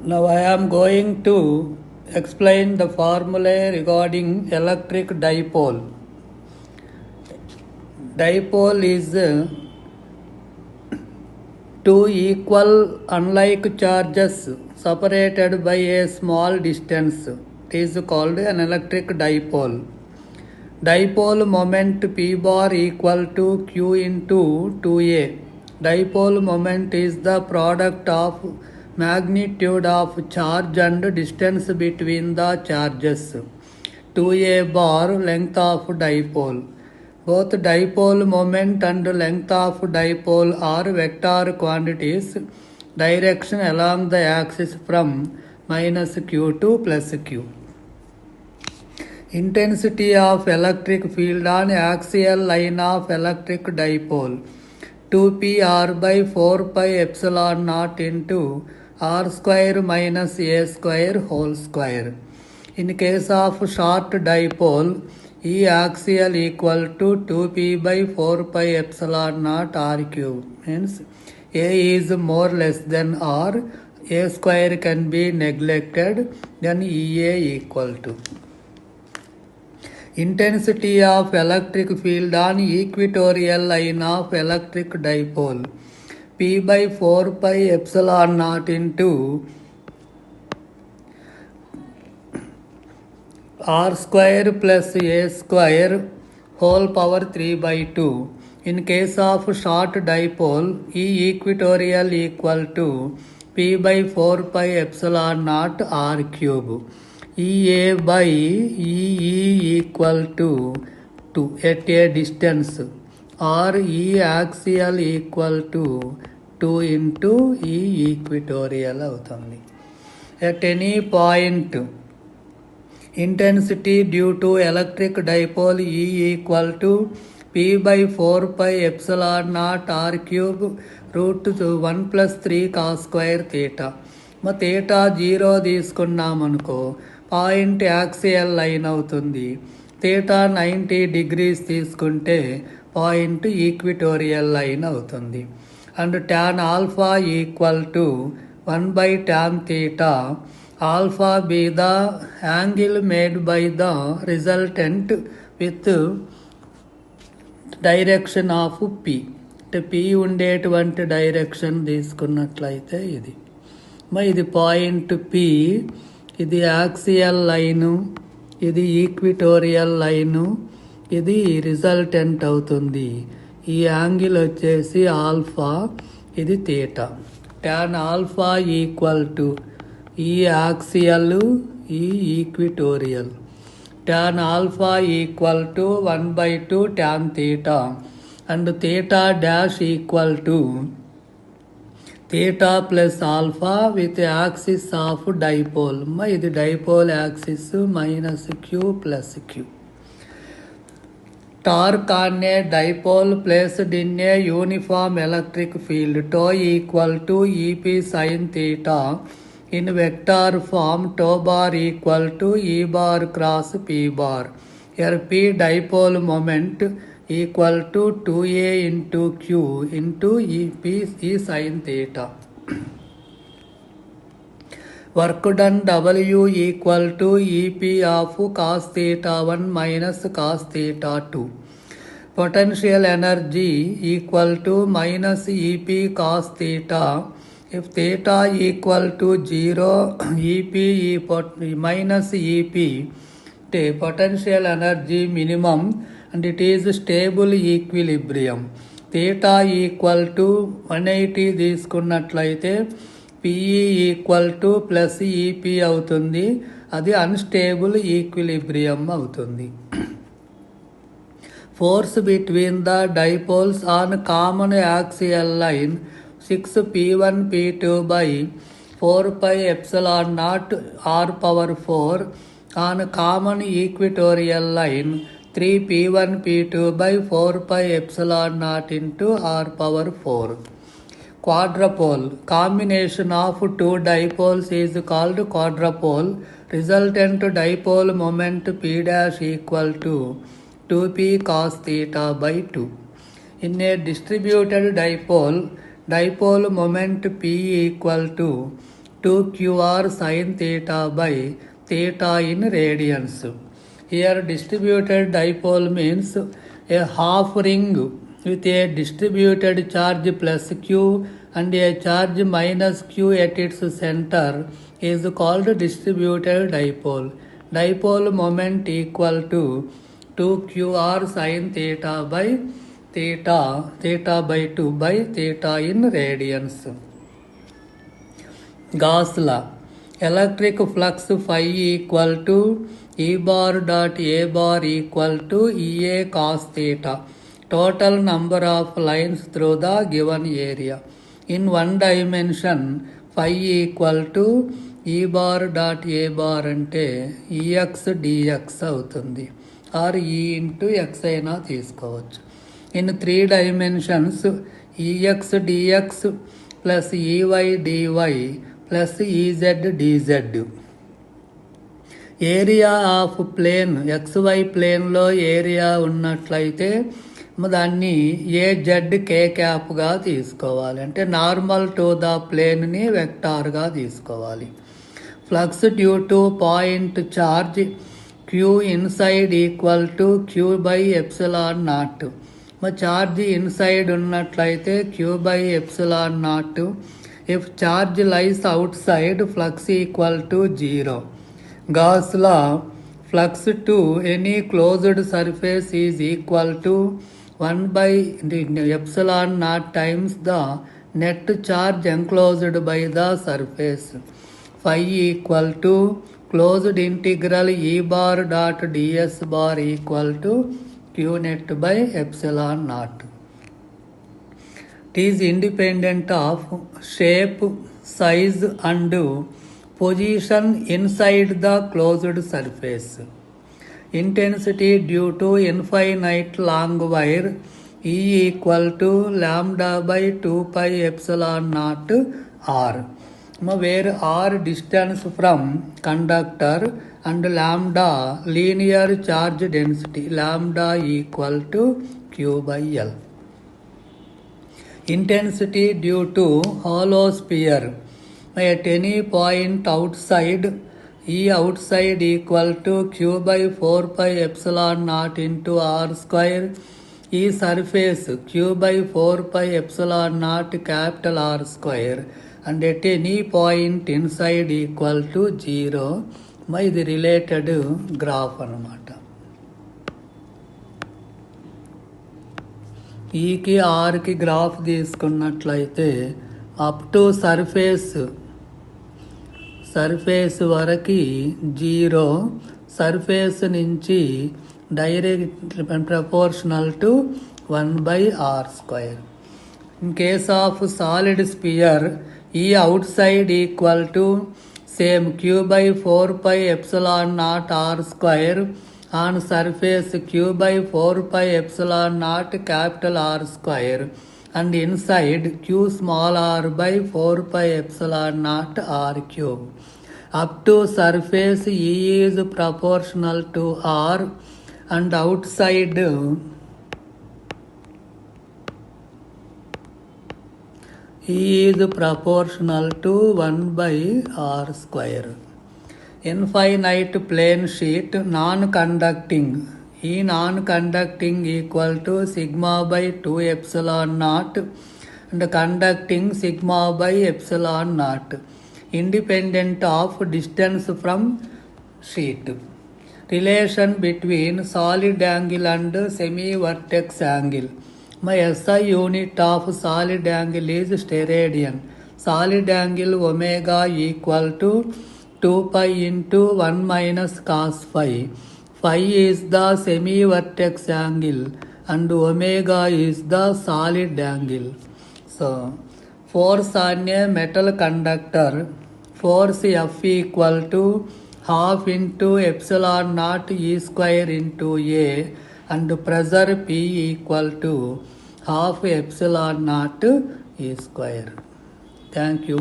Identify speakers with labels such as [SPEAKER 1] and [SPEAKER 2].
[SPEAKER 1] Now I am going to explain the formula regarding electric dipole. Dipole is two equal unlike charges separated by a small distance. It is called an electric dipole. Dipole moment P bar equal to Q into 2A. Dipole moment is the product of magnitude of charge and distance between the charges. 2A bar length of dipole. Both dipole moment and length of dipole are vector quantities. Direction along the axis from minus Q to plus Q. Intensity of electric field on axial line of electric dipole 2πr by 4 pi epsilon naught into r square minus a square whole square. In case of short dipole, E axial equal to 2p by 4 pi epsilon naught r cube. Means a is more less than r, a square can be neglected, then Ea equal to. Intensity of electric field on equatorial line of electric dipole P by 4 pi epsilon naught into r square plus a square whole power 3 by 2. In case of short dipole, E equatorial equal to P by 4 pi epsilon naught r cube. Ea by Ee equal to 2 at a distance, or E axial equal to 2 into E equatorial అవుతుంది. At any point, intensity due to electric dipole E equal to P by 4 pi epsilon naught r cube root 1 plus 3 cos square theta. మా theta 0 తీసుకున్నామనుకో point axial line అవుతుంది. theta 90 degrees తీసుకుంటే point equatorial line అవుతుంది. And tan alpha equal to 1 by tan theta. Alpha be the angle made by the resultant with direction of P. P ఉండేటువంటి direction తీసుకున్నట్లయితే ఇది ఇది point P, ఇది axial line, ఇది equatorial line, ఇది resultant అవుతుంది. ఈ యాంగిల్ వచ్చేసి ఆల్ఫా, ఇది theta. tan alpha equal to ఈ యాక్సియల్, ఈ equatorial. tan alpha equal to 1 by 2 tan theta and theta dash equal to theta plus alpha with axis of dipole. ఇది dipole axis minus q plus q. Torque on a dipole placed in a uniform electric field τ equal to EP sin theta in vector form τ bar equal to E bar cross P bar. Here P dipole moment equal to 2a into q into EP E sin theta. Work done W equal to EP of cos theta 1 minus cos theta 2. Potential energy equal to minus EP cos theta. If theta equal to 0, EP minus EP, potential energy minimum and it is stable equilibrium. theta equal to 180 తీసుకున్నట్లయితే PE equal to plus EP అవుతుంది. అది unstable equilibrium అవుతుంది. Force between the dipoles on common axial line 6p1 p2 by 4 pi epsilon naught r power 4 on common equatorial line 3p1 p2 by 4 pi epsilon naught into r power 4. Quadrupole. Combination of two dipoles is called quadrupole. Resultant dipole moment P dash equal to 2p cos theta by 2. In a distributed dipole moment P equal to 2qr sin theta by theta in radians. Here distributed dipole means a half ring with a distributed charge plus q and a charge minus q at its center is called distributed dipole. Dipole moment equal to 2qr sin theta by theta by 2 by theta in radians. Gauss law. Electric flux phi equal to E bar dot A bar equal to EA cos theta. Total number of lines through the given area. In one dimension, phi equal to E bar dot A bar ante EX dx అవుతుంది, or E into X అయినా తీసుకోవచ్చు. In 3 dimensions, EX dx plus EY dy plus EZ dz. Area of plane XY ప్లేన్లో area ఉన్నట్లయితే దాన్ని AZ K క్యాప్గా తీసుకోవాలి, అంటే normal to the ప్లేన్ని వెక్టార్గా తీసుకోవాలి. Flux due to point charge Q inside equal to Q by epsilon naught. Charge inside ఉన్నట్లయితే Q by epsilon naught. If charge lies outside flux equal to 0. Gauss law. Flux to any closed surface is equal to 1 by epsilon naught times the net charge enclosed by the surface. Phi equal to closed integral E bar dot ds bar equal to Q net by epsilon naught. It is independent of shape, size and position inside the closed surface. Intensity due to infinite long wire E equal to lambda by 2 pi epsilon naught R, where R distance from conductor and lambda linear charge density, lambda equal to Q by L. Intensity due to hollow sphere at any point outside, E outside equal to Q by 4 pi epsilon naught into R square. E surface Q by 4 pi epsilon naught capital R square, and at any point inside equal to 0. ఇది related graph అన్నమాట. ఈకి ఆర్కి graph తీసుకున్నట్లయితే up to surface వరకు 0, surface నుంచి direct proportional to 1 by R square. In case of solid sphere, E outside equal to same Q by 4 pi epsilon naught R square on surface Q by 4 pi epsilon naught capital R square, and inside Q small r by 4 pi epsilon naught R cube. Up to surface E is proportional to R, and outside E is proportional to 1 by R square. Infinite plane sheet non-conducting. E non-conducting equal to sigma by 2 epsilon naught and conducting sigma by epsilon naught. Independent of distance from sheet. Relation between solid angle and semi-vertex angle. My SI unit of solid angle is steradian. Solid angle omega equal to 2 pi into 1 minus cos phi. Phi is the semi-vertex angle and omega is the solid angle. So, force on a metal conductor, force F equal to half into epsilon naught E square into A, and pressure P equal to half epsilon naught E square. Thank you.